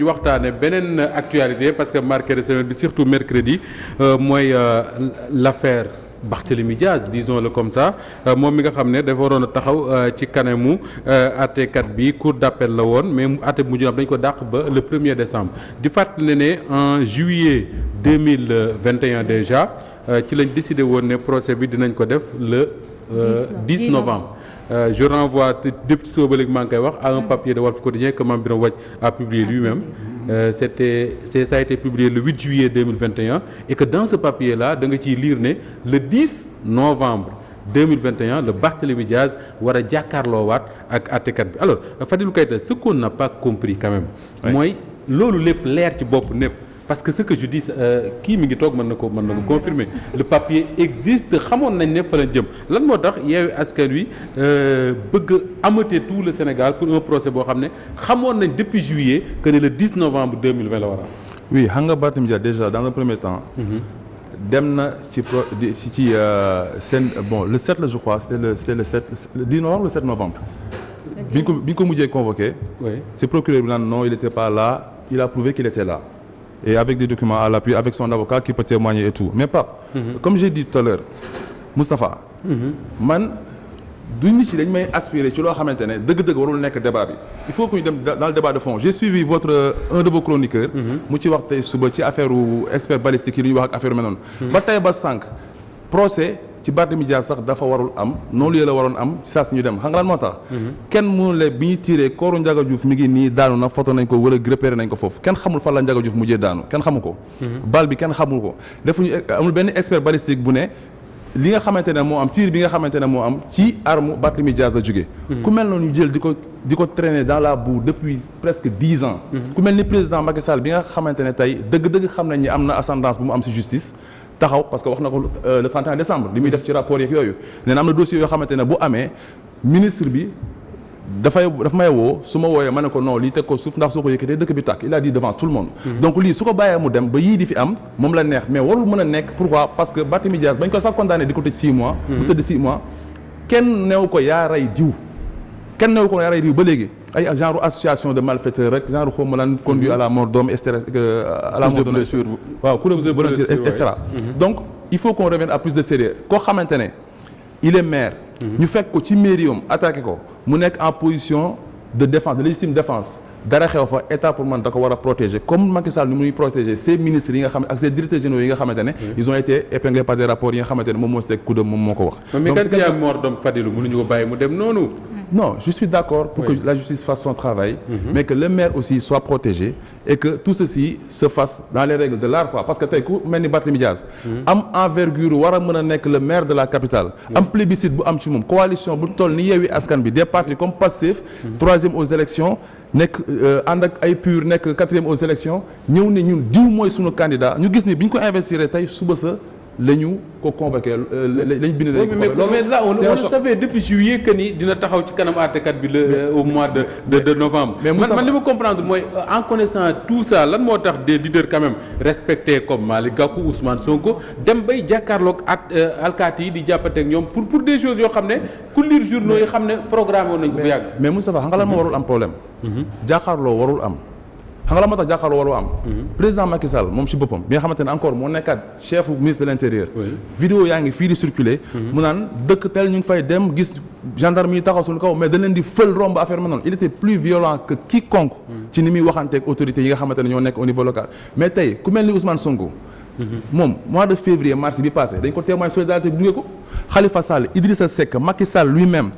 ñu waxtaane beneen actualité parce que marqué de semaine bi surtout mercredi mooy l'affaire Barthélémy Diaz disons-le comme ça moom mi nga xam ne dafa waroon a taxaw ci kanamu àttekat bi cour d'appel la woon mais àtte bu mujj am dañ ko dàq ba le 1er décembre di fàttali ne en juillet 2021 déjà ci lañ décidé woon ne procès bi dinañ ko def le 10 novembre. Je renvoie depuis sooba léegi maa ngi koy wax à un papier de Walf Quotidien que Mame Birame Wathie a publié lui-même ça a été publié le 8 juillet 2021 et que dans ce papier-là da nga ciy lire ne le 10 novembre 2021 le Barthélémy Diaz war a jàkkaarloowaat ak àttekat bi alors Fadilou Keita ce qu'on n'a pas compris quand même mooy loolu lépp leer ci bopp népp parce que ce que je dis kii mi ngi toog mën na ko confirmer le papier existe xamoon nañ ne fa la jëm lan moo tax Yewwi Askan Wi bëgg amate tout le Sénégal pour un procès boo xam ne xamoon nañ depuis juillet que ne le 10 novembre 2020 la war a. oui xam nga Barthélémy Dias déjà dans un premier temps. dem na ci seen bon le 7 la je crois c'était le 7 le 10 novembre le 7 novembre. bi ñu ko mujjee convoqué. oui c'est procureur bi naan non il était pas là il a prouvé qu'il était là. et avec des documents à l'appui avec son avocat qui peut témoigner et tout mais Pape comme j'ai dit tout à l'heure Moustapha man du nit yi dañ may aspirer ci loo xamante ne dëgg-dëgg warul nekk débat bi il faut que ñu dem dans le débat de fond j'ai suivi un de vos chroniqueurs mu ci wax tey suba ci affaire expert balistique yi lu ñuy wax ak affaire mel noonu ba tey ba sànq procès ci Barthélémy Dias sax dafa warul am noonu la waroon am ci saa si ñu dem xam nga lan moo tax. kenn mënu le bi ñu tiré kooru Ndiaga Diouf mi ngi nii daanu na photo nañ ko wala repéré nañ ko foofu kenn xamul fan la Ndiaga Diouf mujjee daanu kenn xamu ko. bal bi kenn xamul ko defuñu amul benn expert balistique bu ne li nga xamante ne moo am tir bi nga xamante ne moo am ci arme Barthélémy Dias la jógee. ku mel noonu ñu jël di ko traîner dans la boue depuis presque 10 ans. ku mel ni président Macky Sall bi nga xamante ne tey dëgg-dëgg xam nañ ni am na ascendance bu mu am ci justice. taxaw parce que wax na ko le 31 décembre li muy def ci rapport yeeg yooyu nee na am na dossier yoo xamante ne bu amee ministre bi dafa may woo su ma wooyee ma ne ko non lii teg ko suuf ndax soo ko yëkkatee dëkk bi tàkk il a dit devant tout le monde donc lii su ko bàyyee mu dem ba yii di fi am moom la neex mais warul mën a nekk pourquoi parce que Barthélémy Dias bañ ko sax condamné di ko tëj 6 mois mu tëdd 6 mois kenn neew ko yaa rey diw ba léegi ay genre association de malfaiteurs rek genre xawma lan conduit à la mort d'homme à la mort de blessure waaw cause de blessure et cetera donc il faut qu'on revienne à plus de sérieux koo xamante ne il est maire ñu fekk ko ci mairie am attaqué ko mu nekk en position de défense de légitime défense dara xew fa état pour man da ko war a protéger comme Macky Sall ni muy protéger ces ministres yi nga xam ak ces directeurs généraux yi nga xamante ne ils ont été épinglés par des rapports yi nga xamante ne moom moo si teg coup de moom moo ko wax. mais quand il y a mort d'homme Fadilou mënuñu ko bàyyi mu dem noonu. non je suis d'accord pour que la justice fasse son travail mais que le maire aussi soit protégé et que tout ceci se fasse dans les règles de l'art quoi parce que tey ku mel ni Barthélémy Dias am envergure war a mën a nekk le maire de la capitale am plébiscite bu am ci moom coalition bu toll ni Yewwi Askan Wi des partis comme Pastef troisième aux élections nekk ànd ak ay PUR nekk quatrième aux élections ñëw ne ñun diw mooy sunu candidat ñu gis ni bi ñu ko investir tey suba sa la ñu ko convoqué lañ bind nañ ko mais là on le savait depuis juillet que ni dina taxaw ci kanam àttekat bi au mois de novembre mais man li ma comprendre mooy en connaissant tout ça lan moo tax des leaders quand même respectés comme Malick Gakou Ousmane Sonko dem bay jàkkaarloog ak alkaati yi di jàppateeg ñoom pour des choses yoo xam ne ku lire journaux yi xam ne programme woon nañ ko bu yàgg mais Moustapha xam nga lan moo warul am problème jàkkaarloo warul am xam nga la moo tax jàkkaarloo warul am président Macky Sall moom ci boppam bi nga xamante ne encore moo nekkaat chef ministre de l'intérieur vidéo yaa ngi fii di circuler mu naan dëkk tel ñu ngi fay dem gis gendarme yi taxaw suñu kaw mais dañ leen di fël romb affaire ma noonu il était plus violent que quiconque ci ni muy waxanteeg autorités yi nga xamante ne ñoo nekk au niveau local mais tey ku mel ni Ousmane Sonko moom mois de février mars bi passé dañ ko témoin solidarité gunge ko Khalifa Sall Idrissa Seck Macky Sall lui-même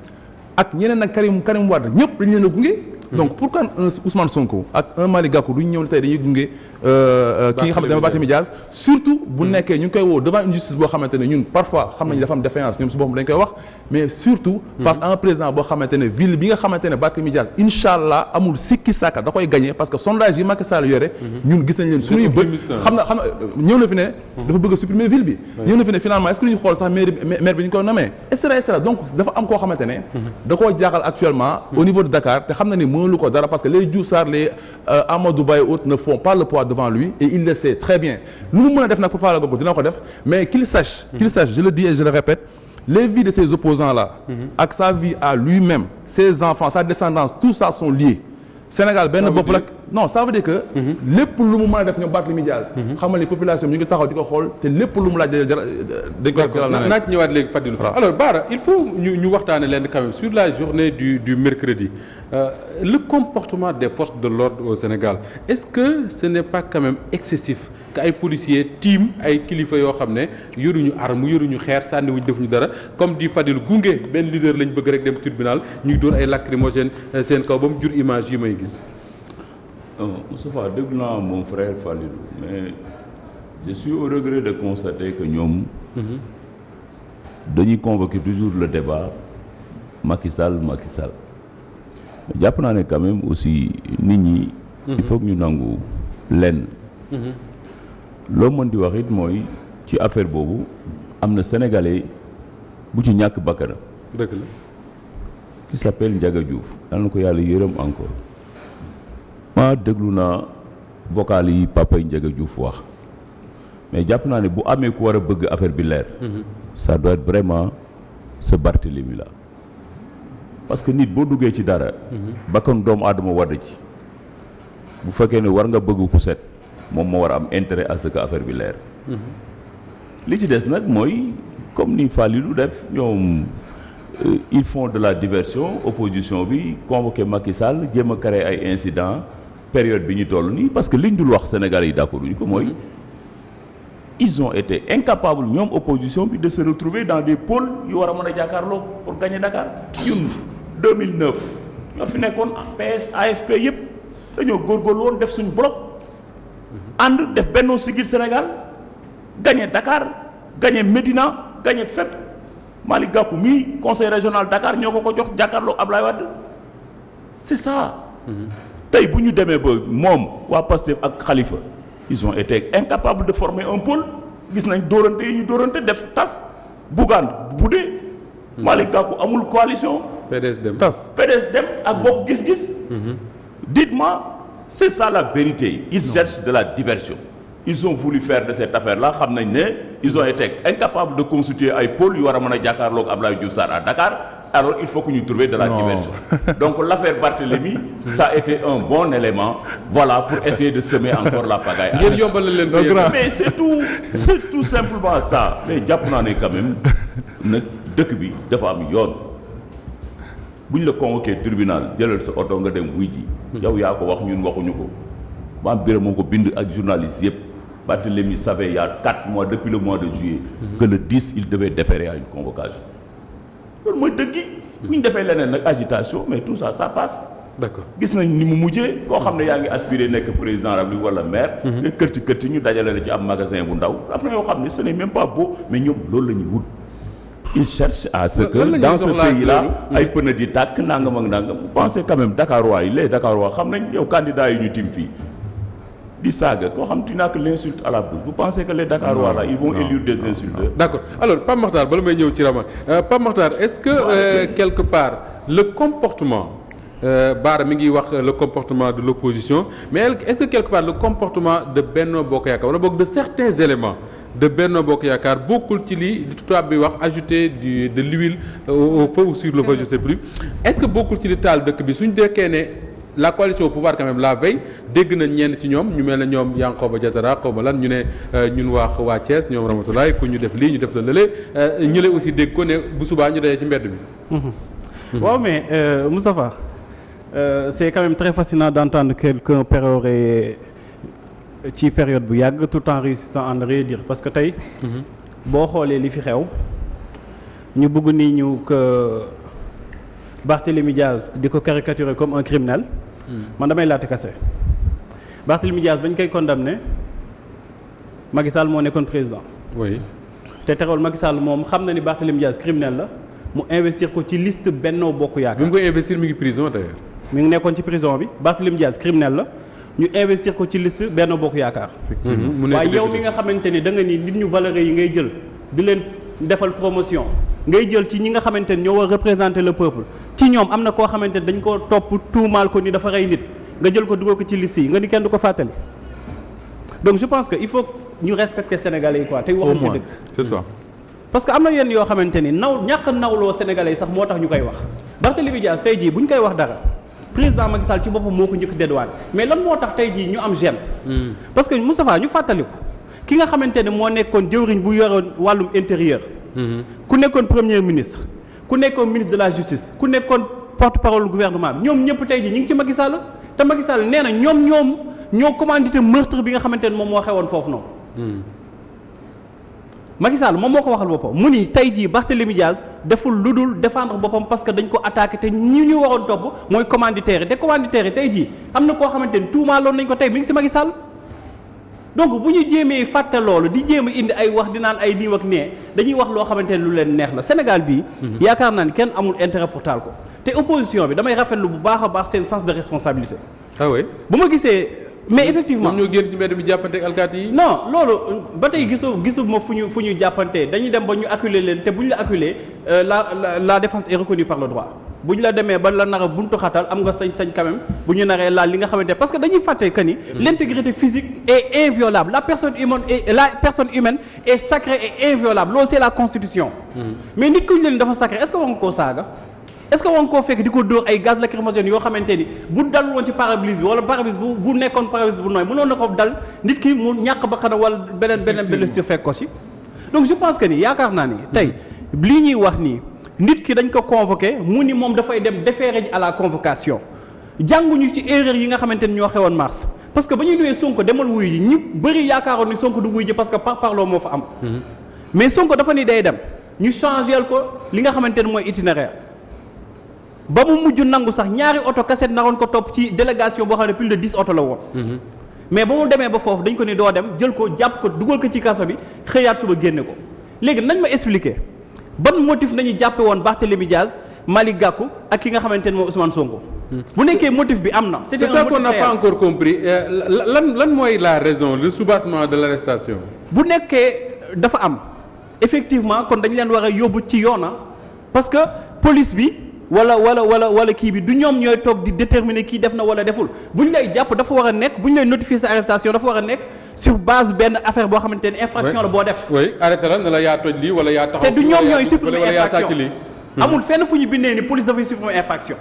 ak ñeneen ak Karim Wade ñëpp dañ leen a gunge donc pourquoi un Ousmane Sonko ak un Malick Gakou duñ ñëw ne tey dañuy gunge ki nga xamante ne Barthélémy Dias surtout bu nekkee ñu ngi koy woo devant une justice boo xamante ne ñun parfois xam nañu dafa am défaillance ñoom su boppam dañ koy wax mais surtout face à un président boo xamante ne ville bi nga xamante ne Barthélémy Dias incha allah amul sikki sàkka da koy gagné parce que sondage yi Macky Sall yore ñun gis nañ leen suñuy bët xam na ñëw na fi ne dafa bëgg a supprimer ville bi ñëw na fi ne finalement est-ce que ñu xool sax maire bi ñu koy nommé et cetera donc dafa am koo xamante ne da koo jaaxal actuellement au niveau de Dakar te xam na ni mënulu ko dara parce que les Diouf Sarr les Amadou Ba et autres ne font pas le poids devant lui et il le sait très bien lu mu mën a def nag pour faala googu dina ko def mais qu'il sache je le dis et je le répète les vies de ces opposants là ak sa vie à lui-même ses enfants sa descendance tout ça sont liés Sénégal benn bopp la non ça veut dire que. lépp lu mu mën a def ñoom Barthélémy Dias. xamal ni population ñu ngi taxaw di ko xool te lépp lu mu laaj dañ koy jaral naa ci ñëwaat léegi Fadilou. alors Bara il faut ñu waxtaane leen quand même sur la journée du mercredi le comportement des forces de l'ordre au Sénégal est-ce que ce n'est pas quand même excessif que ay policiers tiim ay kilifa yoo xam ne yoruñu arme yoruñu xeer sànniwuñ defuñu dara comme di Fadilou gunge benn leader lañ bëgg rek dem tribunal ñuy dóor ay lacrymogène seen kaw ba mu jur image yi may gis. Moustapha dégg naa mon frère Fadilou mais je suis au regret de constater que ñoom. dañuy convoquer toujours le débat Macky Sall jàpp naa ne quand même aussi nit ñi. il faut que ñu nangu lenn. loo mën di wax it mooy ci affaire boobu am na sénégalais bu ci ñàkk bakkanam. dëgg la. qui s'appelle Ndiaga Diouf yal na ko yàlla yërëm encore ma déglu naa vocal yi papa yi Ndiaga Diouf wax mais jàpp naa ne bu amee ku war a bëgg affaire bi leer. ça doit être vraiment ce Barthélémy là parce que nit boo duggee ci dara. bakkan doomu aadama war ci bu fekkee ne war nga bëgg ku set. moom moo war a am intérêt à ce que affaire bi leer. li ci des nag mooy comme ni Falilou def ñoom ils font de la diversion opposition bi convoqué Macky Sall jéem a créer ay incidents période bi ñu toll nii parce que liñ dul wax Sénégalais yi d'accord ñu ko mooy ils ont été incapables ñoom opposition bi de se retrouver dans des pôles yu war a mën a jàkkaarloo pour gagner Dakar. ñun 2009 ñoo fi nekkoon PS AFP yëpp dañoo góorgóorlu woon def suñu bloc. ànd def Benno Siggil Sénégal gagné Dakar gagné Médina gagné fépp Malick Gakou mii conseil régional Dakar ñoo ko jox jàkkaarloo Ablaye Wade c'est ça. tey bu ñu demee ba moom waa Pastef ak Khalifa ils ont été incapables de former un pôle gis nañ dóorante yi ñu dóorante def tas Bougane budee Malick Gakou amul coalition. PDS dem ak bokk gis-gis. dites-moi. C'est ça la vérité. Ils cherchent de la diversion. Ils ont voulu faire de cette affaire-là xam nañ ne ils ont été incapables de constituer ay pôles yu war a mën a jàkkaarloog Abdoulaye Diouf Sarr à Dakar alors il faut que ñu trouver de la diversion. Donc l'affaire Barthélémy ça a été un bon élément voilà pour essayer de semer encore la pagaille. ngeen yombal leen ko mais c'est tout simplement ça mais jàpp naa ne quand même nag dëkk bi dafa am yoon. bu ñu la convoqué tribunal jëlal sa oto nga dem wuy ji. yow yaa ko wax ñun waxuñu ko. maam Birame moo ko bind ak journaliste yëpp. Barthélémy savait il y a 4 mois depuis le mois de juillet. que le 10 il devait déférer à une convocation. loolu mooy dëgg yi. bu ñu defee leneen nag agitation mais tout ça passe. d'accord gis nañ ni mu mujjee koo xam ne yaa ngi aspiré nekk président République wala maire. nga kërti ñu dajale la ci am magasin bu ndaw am na yoo xam ne ce n'est même pas beau mais ñoom loolu la ñu wut. ils cherchent à ce que dans ce pays-là ay pneu di tàkk nangam ak nangam vous pensez quand même Dakarois yi les Dakarois xam nañ yow candidat yi ñu tim fii di saaga koo xam tu n'as que l'insulte à la bouche vous pensez que les Dakarois là ils vont élire des insulteurs. D'accord alors Pape Makhtar bala may ñëw ci Rama Pape Makhtar est-ce que quelque part le comportement Bara mi ngi wax le comportement de l'opposition mais est-ce que quelque part le comportement de Benno Bokk Yaakaar wala boog de certains éléments de Benno Bokk Yaakaar bokkul ci lii di tubaab bi wax ajouter de l'huile au feu ou sur le feu je sais plus est-ce que bokkul ci li taal dëkk bi suñ dekkee ne la coalition au pouvoir quand même la veille dégg nañ ñenn ci ñoom ñu mel ne ñoom Yankhoba Diattara xaw ma lan ñu ne ñun waa Thiès ñoom Ramatoulaye ku ñu def lii ñu def la lële ñële aussi dégg ko ne bu subaa ñu dajee ci mbedd bi. waaw mais Moustapha c'est quand même très fascinant d'entendre quelqu'un pérorer ci période bu yàgg tout en réussissant à ne rien dire parce que tey boo xoolee li fi xew ñu bëgg ni ñu que Barthélémy Diaz di ko caricaturer comme un criminel man damay laati kase Barthélémy Diaz bañ koy condamné Macky Sall moo nekkoon président oui te terewul Macky Sall moom xam na ni Barthélémy Diaz criminel la mu investir ko ci liste Benno Bokk Yaakaar bi mu koy investir mi ngi prison d'ailleurs mi ngi nekkoon ci prison bi Barthélémy Diaz criminel la ñu investir ko ci liste Benno Bokk Yaakaar waaye yow mi nga xamante ni da nga ni nit ñu valeureux yi ngay jël di leen defal promotion ngay jël ci ñi nga xamante ni ñoo war représenter le peuple ci ñoom am na koo xamante ni dañ koo topp tuumaal ko ni dafa rey nit nga jël ko dugal ko ci liste yi nga ni kenn du ko fàttali donc je pense que il faut ñu respecter Sénégalais yi quoi tey waxante dëgg c'est ça parce que am na yenn yoo xamante ni ñàkk nawloo Sénégalais yi sax moo tax ñu koy wax Barthélémy Diaz tey jii bu ñu koy wax dara président Macky Sall ci boppam moo ko njëkk dédouané mais lan moo tax tey jii ñu am gêne. parce que Moustapha ñu fàttaliku ki nga xamante ne moo nekkoon jëwriñ bu yoroon wàllum intérieur. ku nekkoon premier ministre ku nekkoon ministre de la justice ku nekkoon porte-parole du gouvernement bi ñoom ñëpp tey jii ñu ngi ci Macky Sall te Macky Sall nee na ñoo commandité meurtre bi nga xamante ne moom moo xewoon foofu noonu. Macky Sall moom moo ko waxal boppam mu ni tey jii Barthélémy Diaz deful lu dul défendre boppam parce que dañ ko attaqué te ñi ñu waroon topp mooy commanditaire yi te commanditaire yi tey jii am na koo xamante ni tuumaaloon nañ ko tey mi ngi si Macky Sall donc bu ñu jéemee fàtte loolu di jéem a indi ay wax di naan ay nii ak nee dañuy wax loo xamante ne lu leen neex la Sénégal bii. yaakaar naa ni kenn amul intérêt pour taal ko te opposition bi damay rafetlu bu baax a baax seen sens de responsabilité. ah oui bu ma gisee. mais effectivement ñoo génn ci mbedd bi jàppante ak alkaati yi. non loolu ba tey gisu ma fu ñu jàppante dañuy dem ba ñu acculer leen te bu ñu la acculer la défense est reconnue par le droit bu ñu la demee ba la nar a buntu xatal am nga sañ-sañ quand même bu ñu naree laal li nga xamante parce que dañuy fàtte que ni. l'intégrité physique est inviolable la personne humaine est sacrée et inviolable loolu c'est la constitution. mais nit ku ñu leen dafa sacré est-ce que war nga koo saaga. est-ce que war nga koo fekk di ko dóor ay gaz lacrymogène yoo xamante ni bu dal woon ci pare-brise bi wala pare-brise bu nekkoon pare-brise bu nooy mënoon na ko dal nit ki mu ñàkk ba xanaa wala beneen blessure fekk ko ci donc je pense que ni yaakaar naa ni tey lii ñuy wax nii nit ki dañ ko convoqué mu ni moom dafay dem déférer ji à la convocation jànguñu ci erreur yi nga xamante ni ñoo xewoon mars parce que ba ñuy nuwee Sonko demal wuyu ji ñu bëri yaakaaroon ni Sonko du wuyu ji parce que par parloo moo fa am mais Sonko dafa ni day dem ñu changel ko li nga xamante ni mooy itinéraire ba mu mujj nangu sax ñaari oto kaset naroon ko topp ci délégation boo xam ne plus de 10 oto la woon. mais ba mu demee ba foofu dañ ko ni doo dem jël ko jàpp ko dugal ko ci kaso bi xëyaat suba génne ko léegi nañ ma expliquer ban motif nañu jàppe woon Barthélémy Diaz Malick Gakou ak ki nga xamante ne mooy Ousmane Sonko. bu nekkee motif bi am na. c'est ça qu'on n'a pas encore compris lan mooy la raison le soubassement de l'arrestation. bu nekkee dafa am effectivement kon dañ leen war a yóbbu ci yoona parce que police bi. wala kii bi du ñoom ñooy toog di déterminer kii def na wala deful bu ñu lay jàpp dafa war a nekk bu ñu lay notifier sa arrestation dafa war a nekk sur base benn affaire boo xamante ne infraction la boo def. oui arrêté la ne la yaa toj lii wala yaa taxaw. te du ñoom ñooy supprimer infraction amul fenn fu ñu bindee ni police dafay supprimer infraction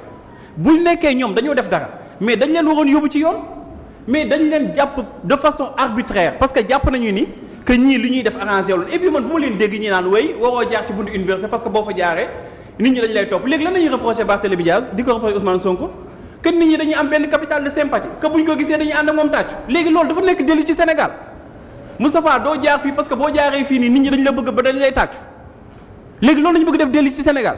bu nekkee ñoom dañoo def dara mais dañ leen waroon yóbbu ci yoon mais dañ leen jàpp de façon arbitraire parce que jàpp nañu ni que ñii li ñuy def arrangé wul et puis man bu ma leen dégg ñi naan way waroo jaar ci buntu université parce que boo fa jaaree nit ñi dañ lay topp léegi lan la ñuy reproché Barthélémy Diaz di ko reproché Ousmane Sonko que nit ñi dañuy am benn capital de sympathie que buñ ko gisee dañuy ànd ak moom tàccu léegi loolu dafa nekk délit ci Sénégal Moustapha doo jaar fii parce que boo jaaree fii nii nit ñi dañ la bëgg ba dañ lay tàccu léegi loolu la ñu bëgg def délit ci Sénégal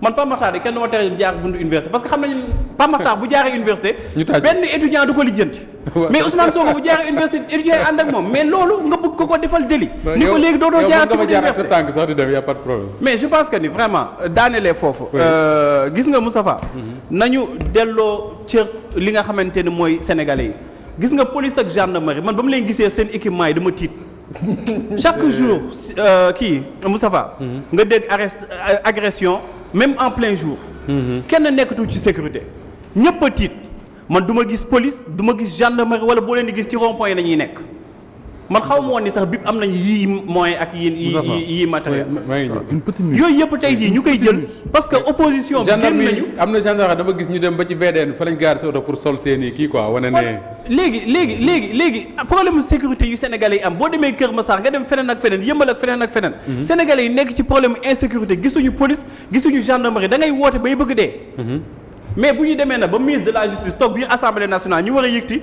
man Pape Makhtar de kenn du ma tere jaar buntu université parce que xam nañu Pape Makhtar bu jaaree université benn étudiant du ko lijjanti mais Ousmane Sonko bu jaaree université étudiant yi ànd ak moom mais loolu nga bëgg ko defal délit ni ko léegi dootoo jaar ci buntu université tànk sax di dem y a pas de problème mais je pense que ni vraiment daanelee foofu gis nga Moustapha nañu delloo cër li nga xamante ni mooy sénégalais yi gis nga police ak gendarmerie man ba mu leen gisee seen équipement yi dama tiit chaque jour kii Moustapha nga dégg agression même en plein jour kenn nekkatul ci sécurité ñëpp a tiit man du ma gis police du ma gis gendarmerie wala boo leen di gis ci rond-point yi la ñuy nekk man xaw ma woon ni sax bip am nañu yii moyen ak yii matériel yooyu yëpp tey jii ñu koy jël parce que opposition bi génn nañu am na gendarmerie dama gis ñu dem ba ci VDN fa lañ gaar si oto pour sol seeni kii quoi wane ne léegi problème sécurité yu sénégalais yi am boo demee Kër Massar nga dem feneen ak feneen Yëmbal ak feneen ak feneen sénégalais yi nekk ci problème insécurité gisuñu police gisuñu gendarmerie da ngay woote bay bëgg dee mais bu ñu demee na ba ministre de la justice toog bi assemblée nationale ñu war a yëgti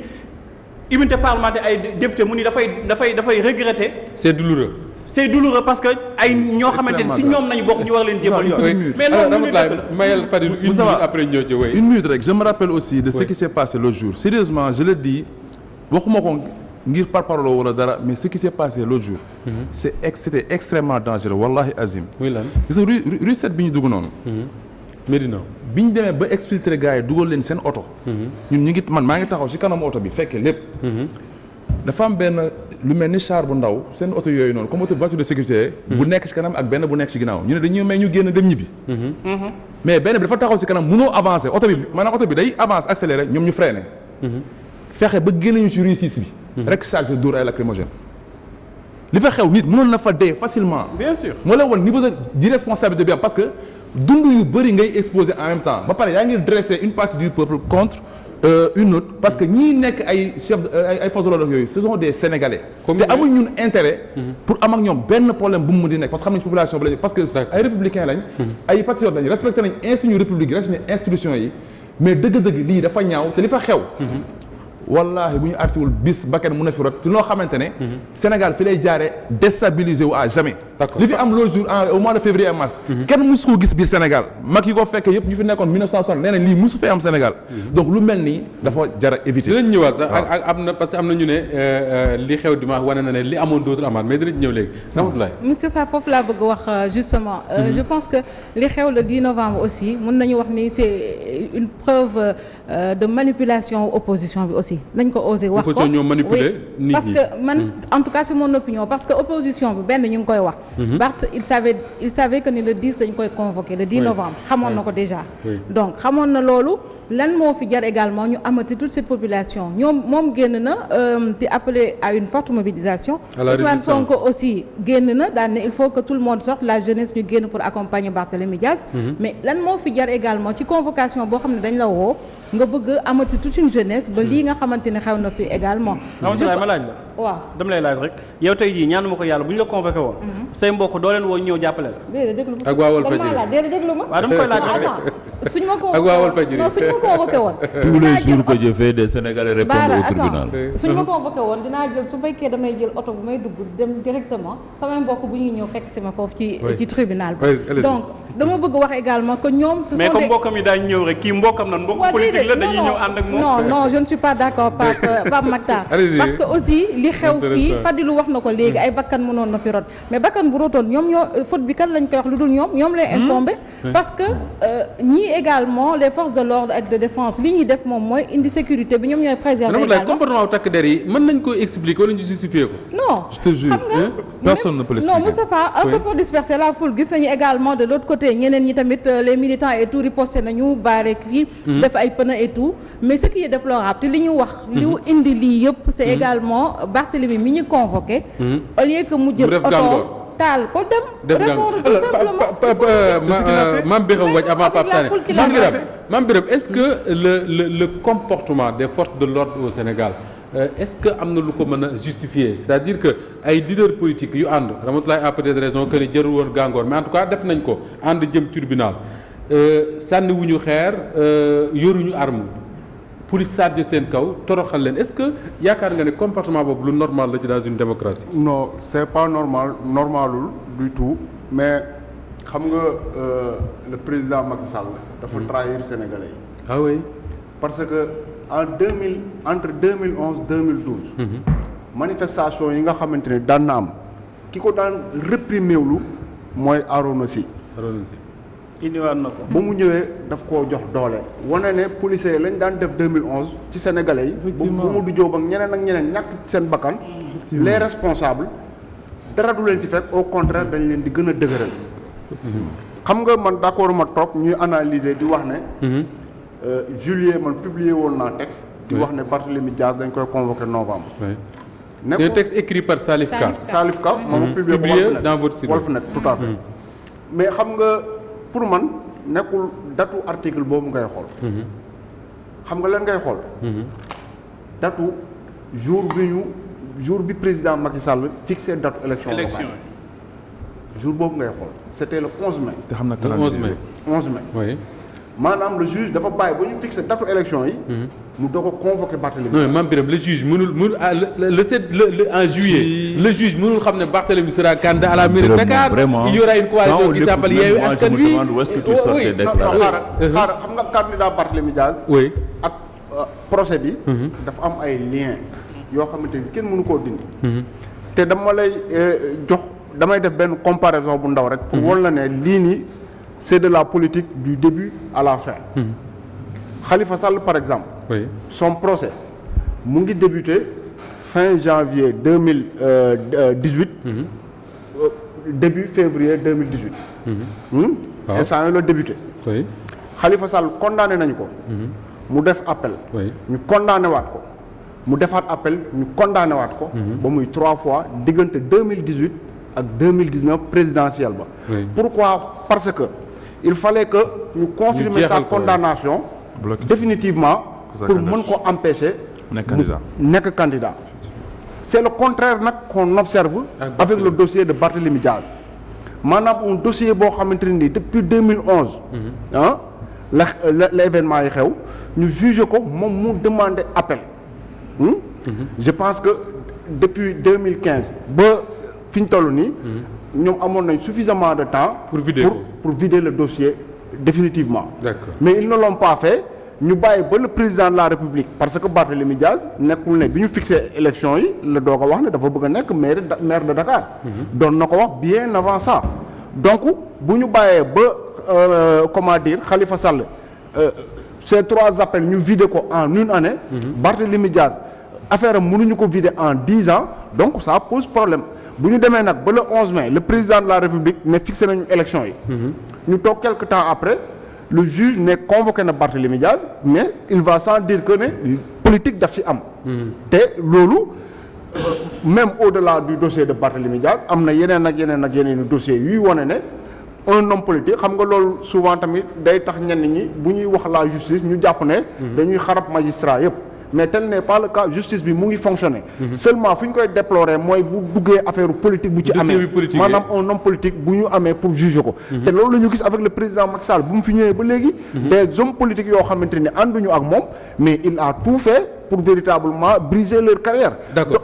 immunité parlementaire ay député mu ni dafay regretter c'est douloureux parce que ay ñoo xamante ni si ñoom nañu bokk ñu war leen jébbal yoon mais loolu mayel Fadil une minute après ñëw ci wéy une minute rek je me rappelle aussi de ce qui s'est passé l'autre jour sérieusement je le dis waxuma ko ngir parparloo wala dara mais ce qui s'est passé l'autre jour c'était extrêmement dangereux wallahi azim muy lan gis nga rue 7 bi ñu dugg noonu Médina bi ñu demee ba exfiltrer gars yi dugal leen seen oto ñun ñu ngi man maa ngi taxaw ci kanamu oto bi fekkee lépp dafa am benn lu mel ni char bu ndaw seen oto yooyu noonu comme auto voiture de sécurité bu nekk ci kanam ak benn bu nekk ci ginnaaw ñu ne dañuy may ñu génn dem ñibbi mais benn bi dafa taxaw ci kanam mënoo avancer oto bi maanaam oto bi day avance accéléré ñoom ñu freiné fexe ba génn ñu ci rue 6 bi rek chargé dóor ay lacrymogène li fa xew nit mënoon na fa dee facilement bien sûr moo lay woon niveau d'irresponsabilité bi am parce que dund yu bëri ngay exposer en même temps ba pare yaa ngi dresser une partie du peuple contre une autre parce que ñii nekk ay chef ay forces de l'ordre yooyu ce sont des Sénégalais te amuñ ñun intérêt pour am ak ñoom benn problème bu mu mun di nekk parce que xam nañ population bi lañ parce que ay républicains lañ ay patriotes lañ respecté nañ insigne république respecté nañ institution yi mais dëgg-dëgg lii dafa ñaaw te li fa xew wallahi bu ñu artiwul bis bakkan mun na fi rot te noo xamante ne Sénégal fi lay jaaree déstabiliser wu à jamais li fi am l'autre jour au mois de février et mars kenn musu ko gis biir Sénégal mag yi ko fekk yëpp ñu fi nekkoon 1960 nee nañ lii musu fee am Sénégal donc lu mel nii dafa jara éviter dinañ ñëwaat sax ak am na parce que am na ñu ne li xew dimanche wane na ne li amoon dootul amaat mais dinañ ñëw léegi Ramatoulaye monsieur Fa foofu laa bëgg wax justement je pense que li xew le 10 novembre aussi mën nañu wax ni c'est une preuve de manipulation opposition bi aussi nañ ko osé wax ko ñoo manipuler nit ñi parce que man en tout cas c'est mon opinion parce que opposition bi benn ñu ngi koy wax Barth il savait que ni le 10 dañ koy convoquer le 10 novembre xamoon na ko déjà donc xamoon na loolu lan moo fi jar également ñu amati toute cette population ñoom moom génn na di appeler à une forte mobilisation Ousmane Sonko aussi génn na daan ne il faut que tout le monde sorte la jeunesse ñu génn pour accompagner Barthélémy Diaz mais lan moo fi jar également ci convocation boo xam ne dañ la woo nga bëgg amati toute une jeunesse ba lii nga xamante ne xew na fi également ma laaj la waaw dama lay laaj rek yow tey jii ñaanu ma ko yàlla bu ñu la convoqué woon say mbokk doo leen woo ñëw jàppale la déedéet déglu ma ak waa Walfadjri déedéet déglu ma waaw dama koy laaj attends suñu ma ko ak waa Walfadjri non suñu ma convoqué woon tous les jours que je fais des Sénégalais répondent au tribunal. suñu ma convoqué woon dinaa jël su fekkee damay jël oto bu may dugg dem directement samay mbokk bu ñuy ñëw fekk si ma foofu ci tribunal bi donc dama bëgg wax également que ñoom ce sont mais comme mbokkam yi daañu ñëw rek kii mbokkam nan mbokk politique la dañuy ñëw ànd ak moom non je ne suis pas d'accord Pape Mactar parce que aussi li xew fii Fadilou wax na ko léegi ay bakkan mënoon na fi rot mais bakkan bu rotoon ñoom ñoo faute bi kan lañ koy wax lu dul ñoom lay incombé parce que ñii également les forces de l'ordre et de défense li ñuy def moom mooy indi sécurité bi ñoom ñooy préserver également comportement takk der yi mën nañ ko expliquer wala ñu justifier ko non je te jure personne ne peut l'expliquer non Moustapha un peu pour disperser la foule gis nañu également de l'autre côté ñeneen ñi tamit les militants et tout riposté nañu baare fii def ay pneu et tout mais ce qui est déplorable te li ñu wax li mu indi lii yëpp c'est également Barthélémy mi ñu convoqué au lieu que mu jël oto taal ko dem répondre tout simplement Mame Birame Wathie avant Pape Sané Mame Birame est-ce que le comportement des forces de l'ordre au Sénégal est-ce que am na lu ko mën a justifier c'est-à-dire que ay leaders politiques yu ànd Ramatoulaye a peut-être raison que ni jërul woon gàngoor mais en tout cas def nañ ko ànd jëm tribunal sànni wuñu xeer yoruñu arme police chargé seen kaw toroxal leen est-ce que yaakaar nga ne comportement boobu lu normal la ci dans une démocratie non c'est pas normalul du tout mais xam nga le président Macky Sall dafa trahir Sénégalais yi ah oui parce que entre 2011 2012 manifestation yi nga xamante ne daan na am ki ko daan réprimer lu mooy Arona Sy indiwaat na ko ba mu ñëwee daf koo jox doole wane ne policiers lañ daan def 2011 ci sénégalais yi ba Mamadou Diop ak ñeneen ñàkk seen bakkan les responsables dara du leen ci fekk au contraire dañ leen di gën a dëgëral xam nga man d'accord ma trop ñuy analyser di wax ne juillet man publier woon naa texte di wax ne Barthélémy Diaz dañ koy convoquer novembre c'est un texte écrit par Salif Ka moom publié dans votre site Walfnet tout à fait mais xam nga pour man nekkul datu article boobu ngay xool xam nga lan ngay xool datu jour bi président Macky Sall fixé date élection jour boobu ngay xool c'était le 11 mai te xam na le 11 mai 11 mai oui maanaam le juge dafa bàyyi ba ñu fixé date élection yi mu doog a convoqué Barthélémy non Mame Birame le juge mënul le en juillet le juge mënul xam ne Barthélémy sera candidat à la mairie de Dakar il y aura une coalition qui s'appelle Yewwi Askan Wi xaaral xam nga candidat Barthélémy Diaz oui ak procès bi dafa am ay liens yoo xamante ni kenn mënu koo dindi te dama lay damay def benn comparaison bu ndaw rek pour won la ne lii nii c'est de la politique du début à la fin Khalifa Sall par exemple son procès mu ngi débuté fin janvier 2018 début février 2018 instant yooyu la débuté Khalifa Sall condamné nañu ko mu def appel ñu condamné waat ko mu defaat appel ñu condamné waat ko ba muy 3 fois diggante 2018 ak 2019 présidentielle ba pourquoi parce que il fallait que ñu confirmer sa condamnation définitivement pour mën ko empêcher nekk candidat c'est le contraire nag qu'on observe avec le dossier de Barthélémy Diaz maanaam un dossier boo xamante ne nii depuis 2011 ah la événement yi xew ñu jugé ko moom mu demandé appel je pense que depuis 2015 ba fi ñu toll nii ñoom amoon nañ suffisamment de temps pour vider le dossier définitivement mais ils ne l'ont pas fait ñu bàyyi ba le président de la République parce que Barthélémy Diaz nekkul ne bi ñu fixé élection yi la doog a wax ne dafa bëgg a nekk maire de Dakar doon na ko wax bien avant ça donc bu ñu bàyyee ba comment dire Khalifa Sall ces 3 appels ñu vider ko en une année Barthélémy Diaz affaire am mënuñu ko vider en 10 ans donc ça pose problème bu ñu demee nag ba le 11 mai le président de la République ne fixé nañu élection yi ñu toog quelque temps après le juge ne convoqué na Barthélémy Diaz mais il va sans dire que ne politique daf ci am te loolu même au-delà du dossier de Barthélémy Diaz am na yeneen ak yeneen dossiers yuy wane ne un homme politique xam nga loolu souvent tamit day tax ñenn ñi bu ñuy wax la justice ñu jàpp ne dañuy xarab magistrat yëpp mais tel n'est pas le cas justice bi mu ngi fonctionner seulement fu ñu koy déplorer mooy bu duggee affaire politique bu ci amee maanaam un homme politique bu ñu amee pour juger ko te loolu la ñu gis avec le président Macky Sall bu mu fi ñëwee ba léegi des hommes politiques yoo xamante ni ànduñu ak moom mais il a tout fait pour véritablement briser leur carrière d'accord